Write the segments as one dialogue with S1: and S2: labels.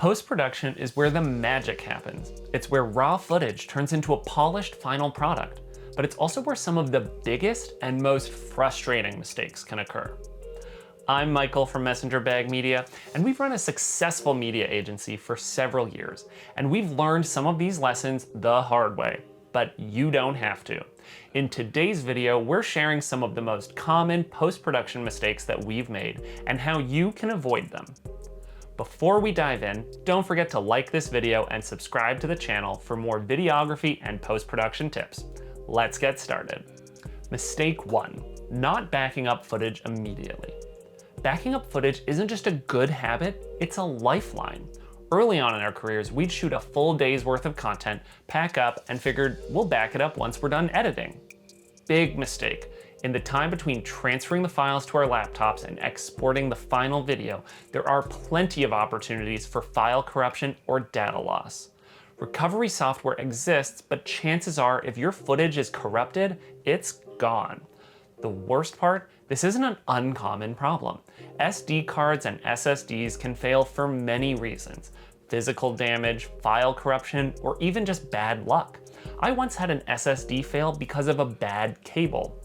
S1: Post-production is where the magic happens. It's where raw footage turns into a polished final product, but it's also where some of the biggest and most frustrating mistakes can occur. I'm Michael from Messenger Bag Media, and we've run a successful media agency for several years, and we've learned some of these lessons the hard way, but you don't have to. In today's video, we're sharing some of the most common post-production mistakes that we've made and how you can avoid them. Before we dive in, don't forget to like this video and subscribe to the channel for more videography and post-production tips. Let's get started. Mistake 1, not backing up footage immediately. Backing up footage isn't just a good habit, it's a lifeline. Early on in our careers, we'd shoot a full day's worth of content, pack up, and figured we'll back it up once we're done editing. Big mistake. In the time between transferring the files to our laptops and exporting the final video, there are plenty of opportunities for file corruption or data loss. Recovery software exists, but chances are if your footage is corrupted, it's gone. The worst part? This isn't an uncommon problem. SD cards and SSDs can fail for many reasons. Physical damage, file corruption, or even just bad luck. I once had an SSD fail because of a bad cable.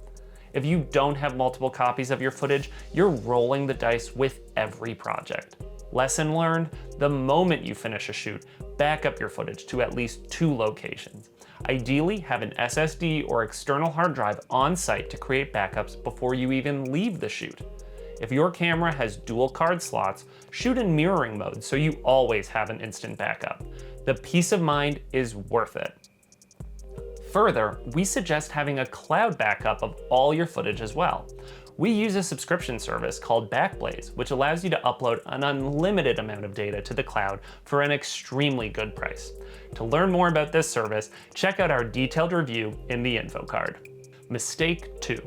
S1: If you don't have multiple copies of your footage, you're rolling the dice with every project. Lesson learned: the moment you finish a shoot, back up your footage to at least 2 locations. Ideally, have an SSD or external hard drive on site to create backups before you even leave the shoot. If your camera has dual card slots, shoot in mirroring mode so you always have an instant backup. The peace of mind is worth it. Further, we suggest having a cloud backup of all your footage as well. We use a subscription service called Backblaze, which allows you to upload an unlimited amount of data to the cloud for an extremely good price. To learn more about this service, check out our detailed review in the info card. Mistake 2,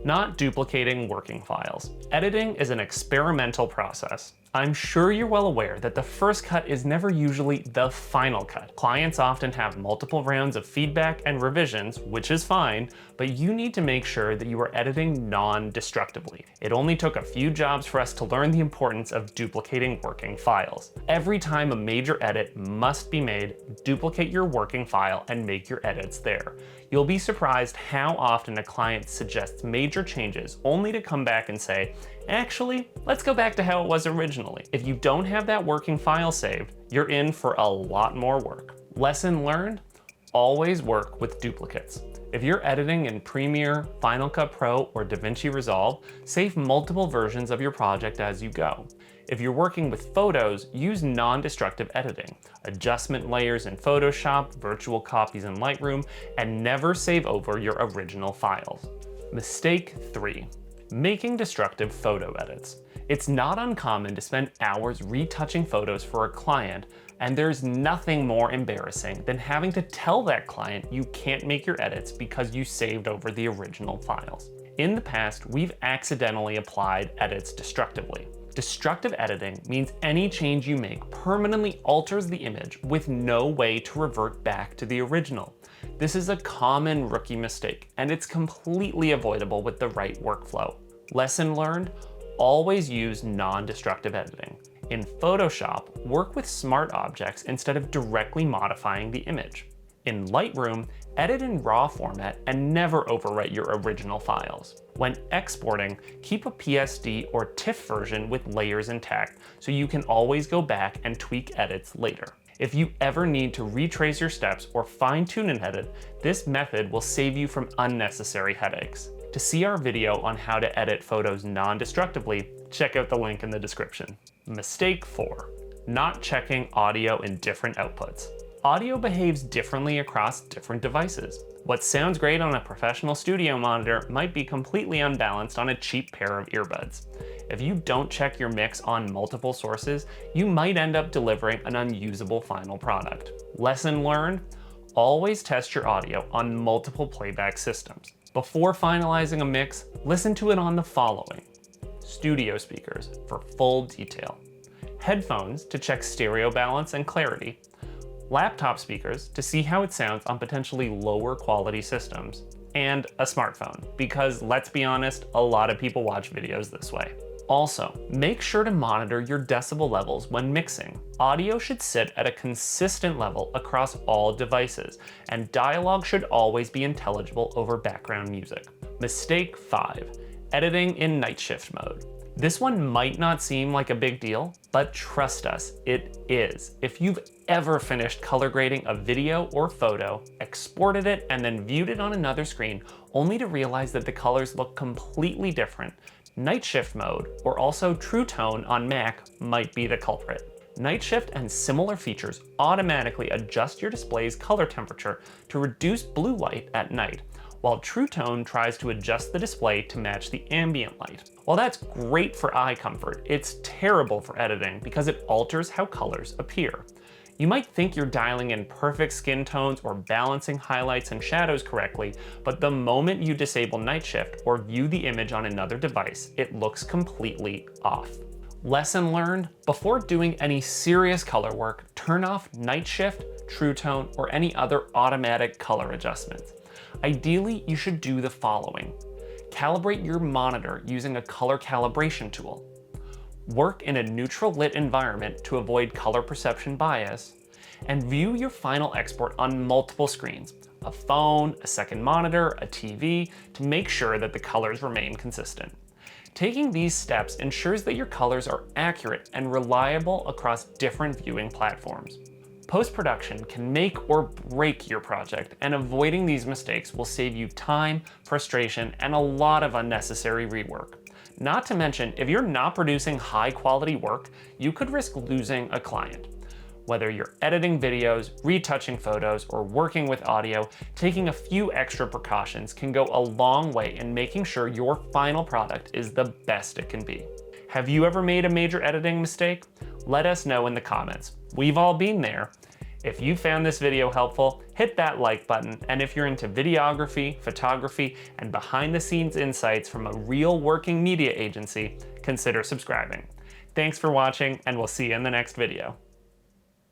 S1: not duplicating working files. Editing is an experimental process. I'm sure you're well aware that the first cut is never usually the final cut. Clients often have multiple rounds of feedback and revisions, which is fine, but you need to make sure that you are editing non-destructively. It only took a few jobs for us to learn the importance of duplicating working files. Every time a major edit must be made, duplicate your working file and make your edits there. You'll be surprised how often a client suggests major changes only to come back and say, actually, let's go back to how it was originally. If you don't have that working file saved, you're in for a lot more work. Lesson learned: always work with duplicates. If you're editing in Premiere, Final Cut Pro, or DaVinci Resolve, save multiple versions of your project as you go. If you're working with photos, use non-destructive editing, adjustment layers in Photoshop, virtual copies in Lightroom, and never save over your original files. Mistake 3. Making destructive photo edits. It's not uncommon to spend hours retouching photos for a client, and there's nothing more embarrassing than having to tell that client you can't make your edits because you saved over the original files. In the past, we've accidentally applied edits destructively. Destructive editing means any change you make permanently alters the image with no way to revert back to the original. This is a common rookie mistake, and it's completely avoidable with the right workflow. Lesson learned: always use non-destructive editing. In Photoshop, work with smart objects instead of directly modifying the image. In Lightroom, edit in RAW format and never overwrite your original files. When exporting, keep a PSD or TIFF version with layers intact so you can always go back and tweak edits later. If you ever need to retrace your steps or fine-tune an edit, this method will save you from unnecessary headaches. To see our video on how to edit photos non-destructively, check out the link in the description. Mistake 4, not checking audio in different outputs. Audio behaves differently across different devices. What sounds great on a professional studio monitor might be completely unbalanced on a cheap pair of earbuds. If you don't check your mix on multiple sources, you might end up delivering an unusable final product. Lesson learned: always test your audio on multiple playback systems. Before finalizing a mix, listen to it on the following: studio speakers for full detail, headphones to check stereo balance and clarity, laptop speakers to see how it sounds on potentially lower quality systems, and a smartphone, because let's be honest, a lot of people watch videos this way. Also, make sure to monitor your decibel levels when mixing. Audio should sit at a consistent level across all devices, and dialogue should always be intelligible over background music. Mistake 5, editing in night shift mode. This one might not seem like a big deal, but trust us, it is. If you've ever finished color grading a video or photo, exported it, and then viewed it on another screen, only to realize that the colors look completely different, night shift mode, or also True Tone on Mac, might be the culprit. Night shift and similar features automatically adjust your display's color temperature to reduce blue light at night, while True Tone tries to adjust the display to match the ambient light. While that's great for eye comfort, it's terrible for editing because it alters how colors appear. You might think you're dialing in perfect skin tones or balancing highlights and shadows correctly, but the moment you disable night shift or view the image on another device, it looks completely off. Lesson learned: before doing any serious color work, turn off night shift, True Tone, or any other automatic color adjustments. Ideally, you should do the following. Calibrate your monitor using a color calibration tool. Work in a neutral lit environment to avoid color perception bias, and view your final export on multiple screens, a phone, a second monitor, a TV, to make sure that the colors remain consistent. Taking these steps ensures that your colors are accurate and reliable across different viewing platforms. Post-production can make or break your project, and avoiding these mistakes will save you time, frustration, and a lot of unnecessary rework. Not to mention, if you're not producing high-quality work, you could risk losing a client. Whether you're editing videos, retouching photos, or working with audio, taking a few extra precautions can go a long way in making sure your final product is the best it can be. Have you ever made a major editing mistake? Let us know in the comments. We've all been there. If you found this video helpful, hit that like button, and if you're into videography, photography, and behind-the-scenes insights from a real working media agency, consider subscribing. Thanks for watching, and we'll see you in the next video.